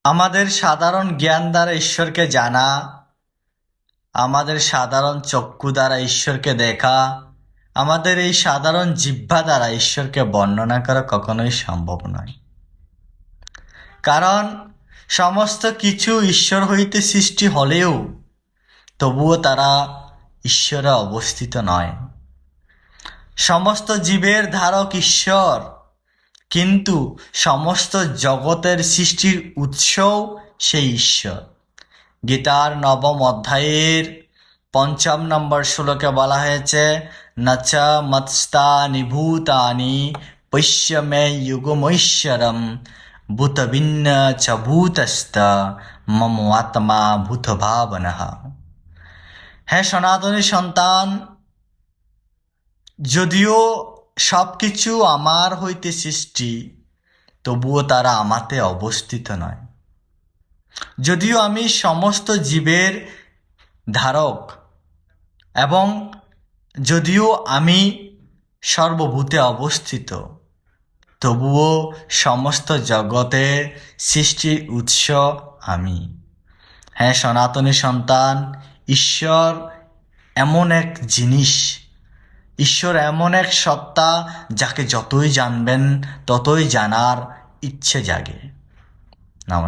আমাদের সাধারণ জ্ঞান দ্বারা ঈশ্বরকে জানা, আমাদের সাধারণ চক্ষু দ্বারা ঈশ্বরকে দেখা, আমাদের এই সাধারণ জিহ্বা দ্বারা ঈশ্বরকে বর্ণনা করা কখনোই সম্ভব নয়। কারণ সমস্ত কিছু ঈশ্বর হইতে সৃষ্টি হলেও তবুও তারা ঈশ্বরে অবস্থিত নয়। সমস্ত জীবের ধারক ঈশ্বর, কিন্তু সমস্ত জগতের সৃষ্টির উৎসও সেই ঈশ্বর। গীতার 9 অধ্যায়ের 5 নম্বর শ্লোকে বলা হয়েছে, নচ মৎস্তানি ভূতানি পশ্য মে যুগমৈশ্বরম ভূতভিন্ন চ ভূতস্থ মম আত্মা ভূত ভাবনঃ। হ্যাঁ সনাতনী সন্তান, যদিও সব কিছু আমার হইতে সৃষ্টি, তবুও তারা আমাতে অবস্থিত নয়। যদিও আমি সমস্ত জীবের ধারক এবং যদিও আমি সর্বভূতে অবস্থিত, তবুও সমস্ত জগতের সৃষ্টির উৎস আমি। হ্যাঁ সনাতনী সন্তান, ঈশ্বর এমন এক জিনিস, ঈশ্বর এমন এক সত্তা, যাকে যতই জানবেন ততই জানার ইচ্ছে জাগে। নমস্কার।